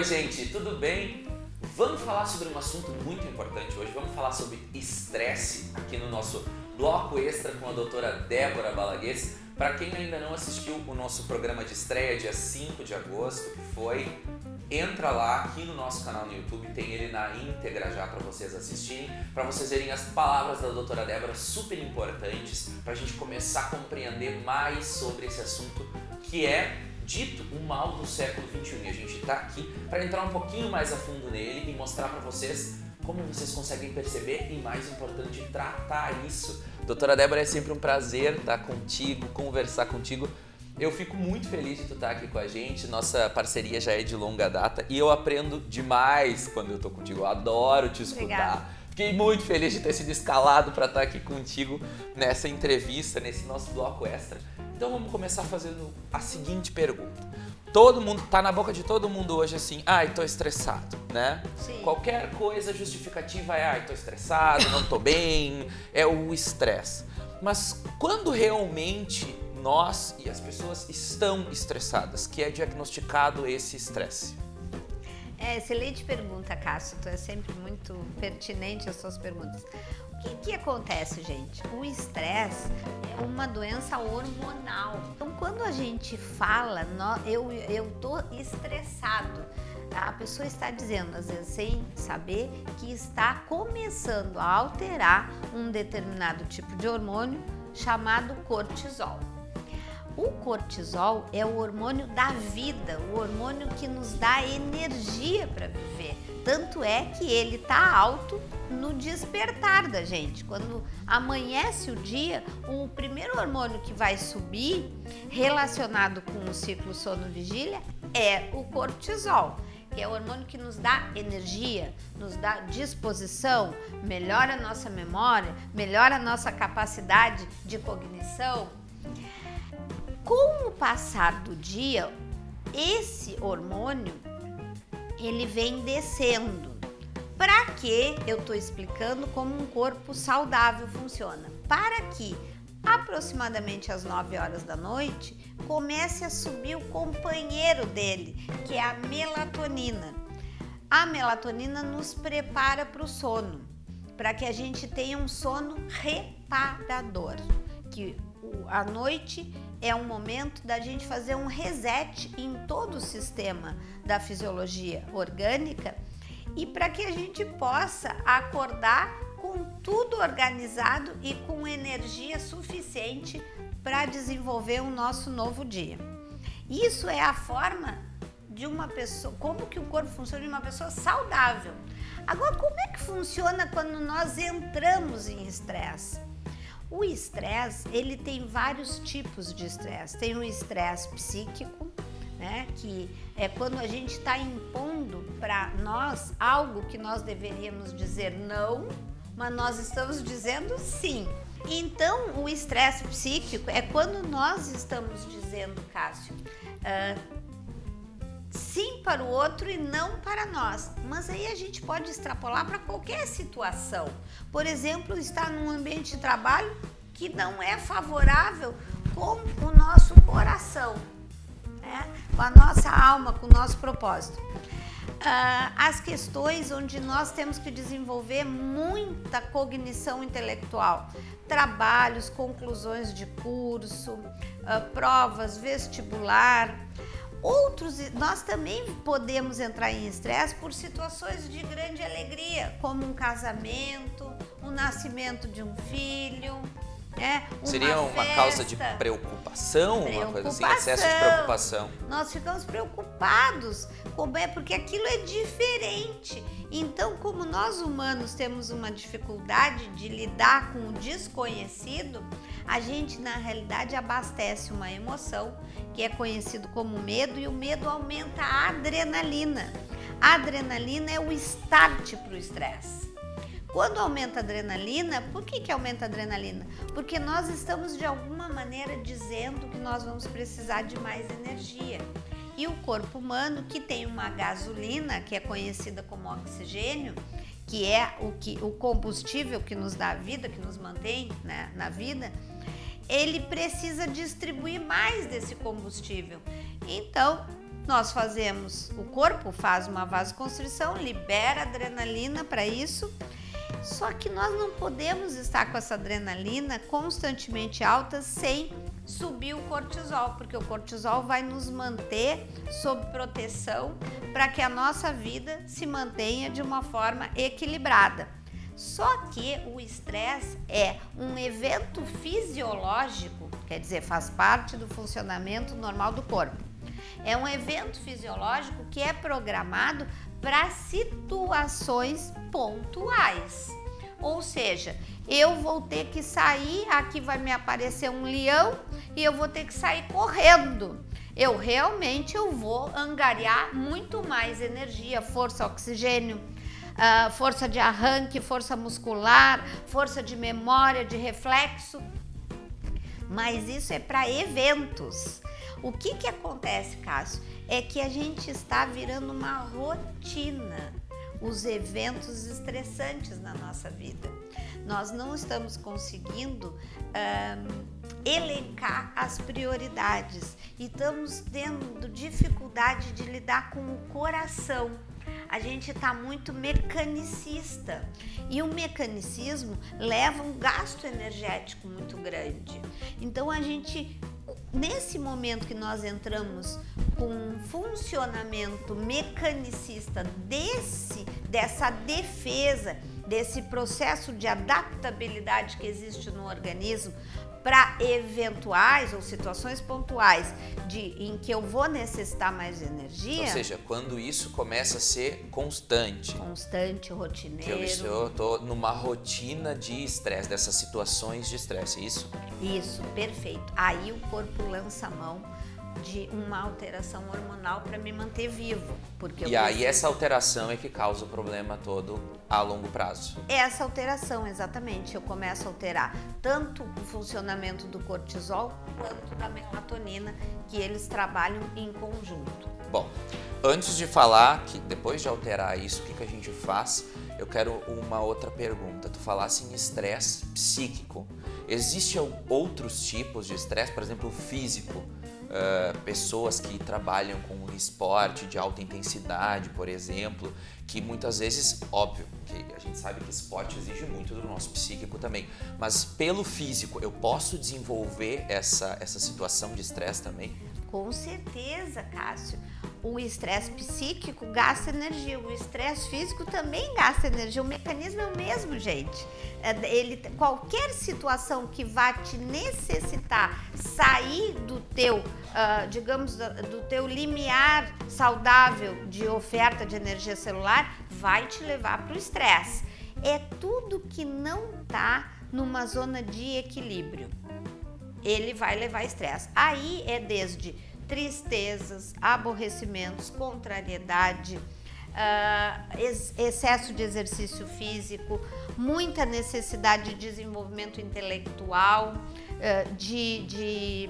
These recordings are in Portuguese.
Oi gente, tudo bem? Vamos falar sobre um assunto muito importante hoje. Vamos falar sobre estresse aqui no nosso bloco extra com a doutora Débora Balaguês. Para quem ainda não assistiu o nosso programa de estreia dia 5 de agosto, que foi, entra lá aqui no nosso canal no YouTube, tem ele na íntegra já para vocês assistirem, para vocês verem as palavras da doutora Débora, super importantes, para a gente começar a compreender mais sobre esse assunto que é dito o mal do século XXI. E a gente está aqui para entrar um pouquinho mais a fundo nele e mostrar para vocês como vocês conseguem perceber e, mais importante, tratar isso. Doutora Débora, é sempre um prazer estar contigo, conversar contigo. Eu fico muito feliz de tu estar aqui com a gente, nossa parceria já é de longa data e eu aprendo demais quando eu tô contigo, eu adoro te escutar. Obrigada. Fiquei muito feliz de ter sido escalado para estar aqui contigo nessa entrevista, nesse nosso bloco extra. Então vamos começar fazendo a seguinte pergunta. Todo mundo, tá na boca de todo mundo hoje assim, ai, tô estressado, né? Sim. Qualquer coisa justificativa é, ai, tô estressado, não tô bem, é o estresse. Mas quando realmente nós e as pessoas estão estressadas, que é diagnosticado esse estresse? Excelente pergunta, Cássio. Tu é sempre muito pertinente as suas perguntas. O que acontece, gente? O estresse é uma doença hormonal. Então, quando a gente fala, eu tô estressado, a pessoa está dizendo, às vezes, sem saber, que está começando a alterar um determinado tipo de hormônio chamado cortisol. O cortisol é o hormônio da vida, o hormônio que nos dá energia para viver. Tanto é que ele está alto no despertar da gente. Quando amanhece o dia, o primeiro hormônio que vai subir, relacionado com o ciclo sono-vigília, é o cortisol, que é o hormônio que nos dá energia, nos dá disposição, melhora a nossa memória, melhora a nossa capacidade de cognição. Com o passar do dia, esse hormônio, ele vem descendo. Para que eu estou explicando como um corpo saudável funciona? Para que aproximadamente às 9 horas da noite comece a subir o companheiro dele, que é a melatonina. A melatonina nos prepara para o sono, para que a gente tenha um sono reparador, que a noite é um momento da gente fazer um reset em todo o sistema da fisiologia orgânica e para que a gente possa acordar com tudo organizado e com energia suficiente para desenvolver o nosso novo dia. Isso é a forma de uma pessoa, como que o corpo funciona de uma pessoa saudável. Agora, como é que funciona quando nós entramos em estresse? O estresse, ele tem vários tipos de estresse. Tem o estresse psíquico, né, que é quando a gente está impondo para nós algo que nós deveríamos dizer não, mas nós estamos dizendo sim. Então, o estresse psíquico é quando nós estamos dizendo, Cássio, sim para o outro e não para nós. Mas aí a gente pode extrapolar para qualquer situação. Por exemplo, estar num ambiente de trabalho que não é favorável com o nosso coração, né? Com a nossa alma, com o nosso propósito. As questões onde nós temos que desenvolver muita cognição intelectual, trabalhos, conclusões de curso, provas, vestibular. Nós também podemos entrar em estresse por situações de grande alegria, como um casamento, o nascimento de um filho, Seria uma causa de preocupação, uma coisa assim, excesso de preocupação. Nós ficamos preocupados, porque aquilo é diferente. Então, como nós humanos temos uma dificuldade de lidar com o desconhecido, a gente, na realidade, abastece uma emoção que é conhecido como medo, e o medo aumenta a adrenalina. A adrenalina é o start para o estresse. Quando aumenta a adrenalina, por que aumenta a adrenalina? Porque nós estamos de alguma maneira dizendo que nós vamos precisar de mais energia. E o corpo humano, que tem uma gasolina, que é conhecida como oxigênio, que é o combustível que nos dá a vida, que nos mantém, né, na vida, ele precisa distribuir mais desse combustível. Então, nós fazemos, o corpo faz uma vasoconstrição, libera adrenalina para isso, só que nós não podemos estar com essa adrenalina constantemente alta sem subir o cortisol, porque o cortisol vai nos manter sob proteção para que a nossa vida se mantenha de uma forma equilibrada. Só que o estresse é um evento fisiológico, quer dizer, faz parte do funcionamento normal do corpo. É um evento fisiológico que é programado para situações pontuais. Ou seja, eu vou ter que sair, aqui vai me aparecer um leão e eu vou ter que sair correndo. Eu vou angariar muito mais energia, força, oxigênio, força de arranque, força muscular, força de memória, de reflexo. Mas isso é para eventos. O que acontece, Cássio? É que a gente está virando uma rotina os eventos estressantes na nossa vida. Nós não estamos conseguindo elencar as prioridades e estamos tendo dificuldade de lidar com o coração. A gente está muito mecanicista e o mecanicismo leva um gasto energético muito grande. Então a gente, nesse momento que nós entramos com um funcionamento mecanicista dessa defesa, desse processo de adaptabilidade que existe no organismo para eventuais ou situações pontuais em que eu vou necessitar mais energia. Ou seja, quando isso começa a ser constante. Constante, rotineiro. Que eu estou numa rotina de estresse, dessas situações de estresse, é isso? Isso, perfeito. Aí o corpo lança a mão de uma alteração hormonal para me manter vivo. E aí essa alteração é que causa o problema todo a longo prazo. Essa alteração, exatamente. Eu começo a alterar tanto o funcionamento do cortisol quanto da melatonina, que eles trabalham em conjunto. Bom, antes de falar que depois de alterar isso, o que a gente faz, eu quero uma outra pergunta. Tu falasse em estresse psíquico. Existem outros tipos de estresse, por exemplo, o físico? Pessoas que trabalham com esporte de alta intensidade, por exemplo, que muitas vezes, óbvio, que a gente sabe que esporte exige muito do nosso psíquico também, mas pelo físico eu posso desenvolver essa situação de estresse também? Com certeza, Cássio. O estresse psíquico gasta energia, o estresse físico também gasta energia. O mecanismo é o mesmo, gente. Qualquer situação que vá te necessitar sair do teu, digamos, do teu limiar saudável de oferta de energia celular, vai te levar para o estresse. É tudo que não está numa zona de equilíbrio. Ele vai levar estresse. Aí é desde tristezas, aborrecimentos, contrariedade, excesso de exercício físico, muita necessidade de desenvolvimento intelectual, de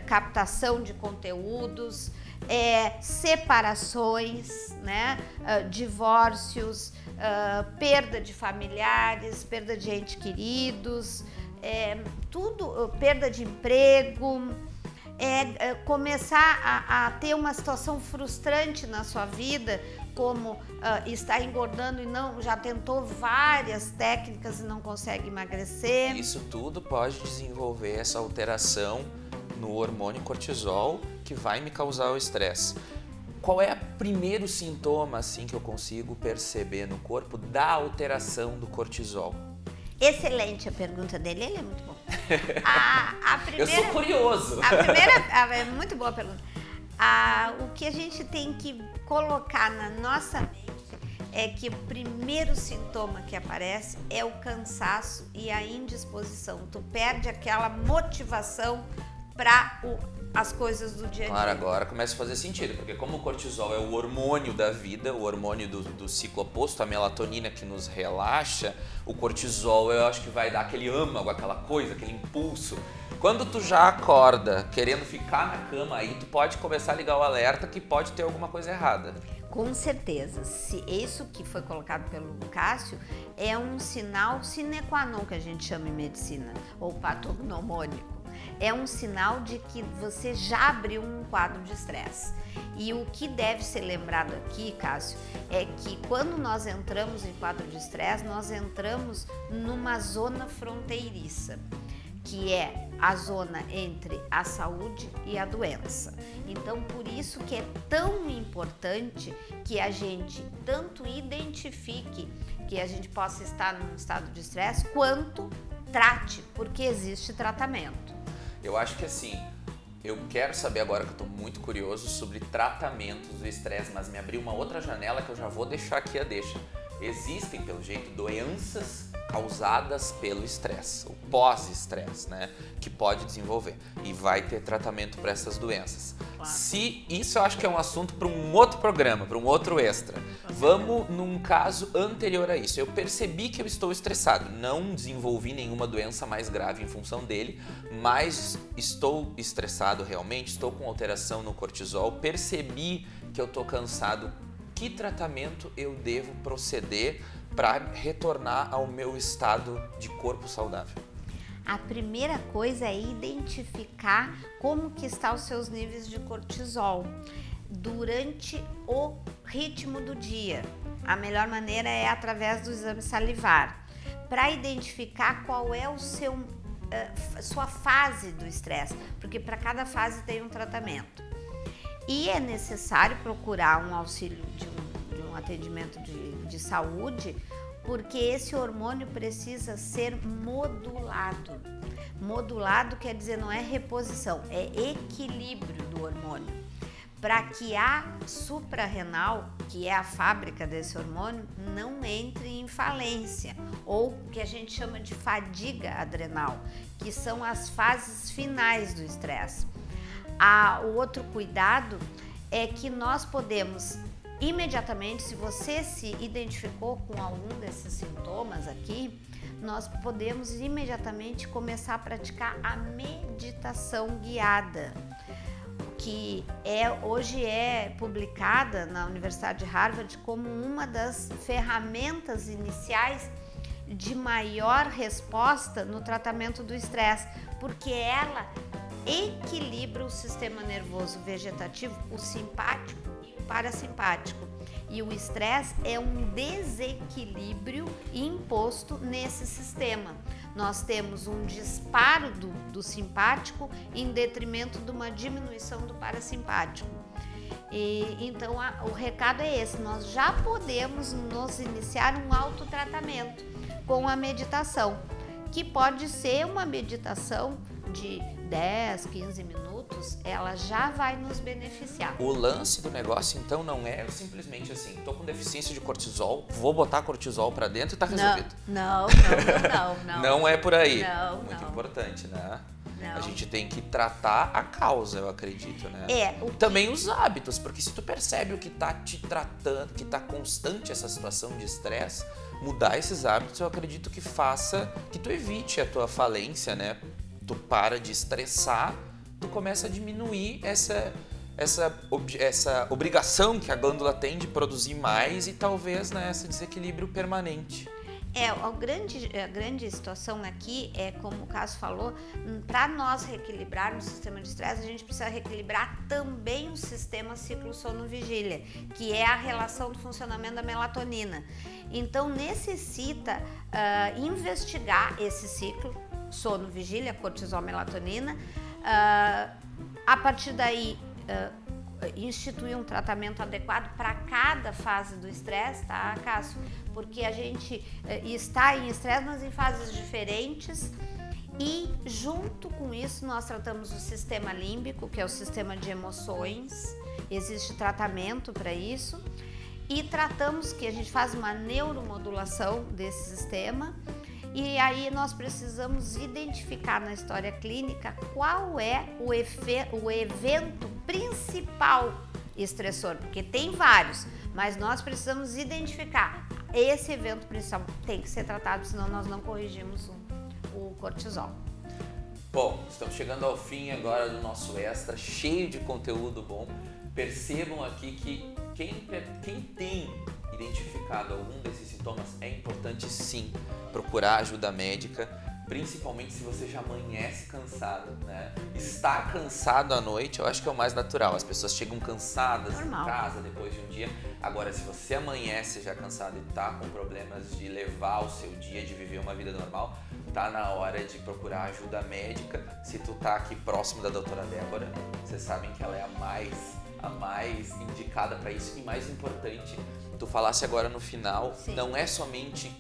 captação de conteúdos, separações, né? Divórcios, perda de familiares, perda de entes queridos, tudo, perda de emprego, começar a ter uma situação frustrante na sua vida, como está engordando e já tentou várias técnicas e não consegue emagrecer. Isso tudo pode desenvolver essa alteração no hormônio cortisol que vai me causar o estresse. Qual é o primeiro sintoma assim que eu consigo perceber no corpo da alteração do cortisol? Excelente a pergunta dele, ele é muito bom. Eu sou curioso. É muito boa a pergunta. O que a gente tem que colocar na nossa mente é que o primeiro sintoma que aparece é o cansaço e a indisposição. Tu perde aquela motivação para as coisas do dia a dia. Claro, agora começa a fazer sentido, porque como o cortisol é o hormônio da vida, o hormônio do ciclo oposto, a melatonina que nos relaxa, o cortisol eu acho que vai dar aquele âmago, aquela coisa, aquele impulso. Quando tu já acorda querendo ficar na cama, aí tu pode começar a ligar o alerta que pode ter alguma coisa errada. Com certeza, se isso que foi colocado pelo Cássio é um sinal sine qua non que a gente chama em medicina, ou patognomônico. é um sinal de que você já abriu um quadro de estresse. E o que deve ser lembrado aqui, Cássio, é que quando nós entramos em quadro de estresse, nós entramos numa zona fronteiriça, que é a zona entre a saúde e a doença. Então, por isso que é tão importante que a gente tanto identifique que a gente possa estar num estado de estresse, quanto trate, porque existe tratamento. Eu acho que assim, eu quero saber agora, que eu estou muito curioso sobre tratamentos do estresse, mas me abriu uma outra janela que eu já vou deixar aqui a deixa. Existem, pelo jeito, doenças causadas pelo estresse, o pós-estresse, né, que pode desenvolver e vai ter tratamento para essas doenças. Claro. Se isso, eu acho que é um assunto para um outro programa, para um outro extra. Vamos num caso anterior a isso. Eu percebi que eu estou estressado, não desenvolvi nenhuma doença mais grave em função dele, mas estou estressado realmente, estou com alteração no cortisol, percebi que eu estou cansado. Que tratamento eu devo proceder para retornar ao meu estado de corpo saudável? A primeira coisa é identificar como que estão os seus níveis de cortisol durante o ritmo do dia. A melhor maneira é através do exame salivar, para identificar qual é o sua fase do estresse, porque para cada fase tem um tratamento. E é necessário procurar um auxílio de um atendimento de saúde, porque esse hormônio precisa ser modulado. Modulado quer dizer não é reposição, é equilíbrio do hormônio. Para que a suprarrenal, que é a fábrica desse hormônio, não entre em falência, ou que a gente chama de fadiga adrenal, que são as fases finais do estresse. O outro cuidado é que nós podemos imediatamente, se você se identificou com algum desses sintomas aqui, nós podemos imediatamente começar a praticar a meditação guiada, que hoje é publicada na Universidade de Harvard como uma das ferramentas iniciais de maior resposta no tratamento do estresse, porque ela equilibra o sistema nervoso vegetativo, o simpático e o parasimpático. E o estresse é um desequilíbrio imposto nesse sistema. Nós temos um disparo do simpático em detrimento de uma diminuição do parasimpático. Então o recado é esse, nós já podemos nos iniciar um autotratamento com a meditação, que pode ser uma meditação de 10, 15 minutos, ela já vai nos beneficiar. O lance do negócio, então, não é simplesmente assim, tô com deficiência de cortisol, vou botar cortisol pra dentro e tá resolvido. Não. Não é por aí. Muito importante, né? Não. A gente tem que tratar a causa, eu acredito, né? Também os hábitos, porque se tu percebe o que tá te tratando, que tá constante essa situação de estresse, mudar esses hábitos, eu acredito que faça que tu evite a tua falência, né? Tu para de estressar, tu começa a diminuir essa obrigação que a glândula tem de produzir mais e talvez, né, esse desequilíbrio permanente. A grande situação aqui é, como o Cássio falou, para nós reequilibrarmos o sistema de estresse, a gente precisa reequilibrar também o sistema ciclo-sono-vigília, que é a relação do funcionamento da melatonina. Então, necessita investigar esse ciclo, sono, vigília, cortisol, melatonina, a partir daí instituir um tratamento adequado para cada fase do estresse, tá, Cássio? Porque a gente está em estresse, mas em fases diferentes, e junto com isso nós tratamos o sistema límbico, que é o sistema de emoções, existe tratamento para isso, e tratamos que a gente faz uma neuromodulação desse sistema. E aí nós precisamos identificar na história clínica qual é o evento principal estressor, porque tem vários, mas nós precisamos identificar esse evento principal, tem que ser tratado, senão nós não corrigimos o cortisol. Bom, estamos chegando ao fim agora do nosso extra, cheio de conteúdo bom. Percebam aqui que quem tem identificado algum desses sintomas, é importante sim procurar ajuda médica, principalmente se você já amanhece cansado, né? Estar cansado à noite, eu acho que é o mais natural. As pessoas chegam cansadas em casa depois de um dia. Agora, se você amanhece já cansado e tá com problemas de levar o seu dia, de viver uma vida normal, tá na hora de procurar ajuda médica. Se tu tá aqui próximo da doutora Débora, vocês sabem que ela é a mais indicada para isso. E mais importante, tu falasse agora no final, não é somente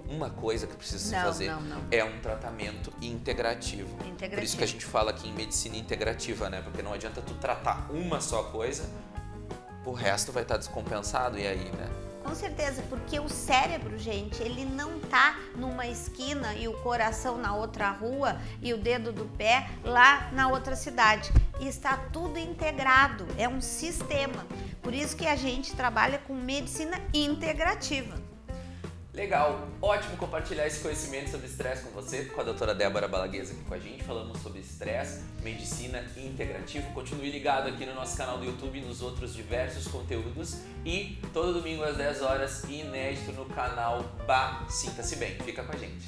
uma coisa que precisa se fazer, é um tratamento integrativo. Por isso que a gente fala aqui em medicina integrativa, né? Porque não adianta tu tratar uma só coisa, o resto vai estar descompensado, e aí, né? Com certeza, porque o cérebro, gente, ele não tá numa esquina e o coração na outra rua e o dedo do pé lá na outra cidade. Está tudo integrado, é um sistema. Por isso que a gente trabalha com medicina integrativa. Legal, ótimo compartilhar esse conhecimento sobre estresse com você, com a doutora Débora Balagues aqui com a gente. Falamos sobre estresse, medicina integrativa. Continue ligado aqui no nosso canal do YouTube e nos outros diversos conteúdos. E todo domingo às 10 horas, inédito no canal Sinta-se Bem. Fica com a gente.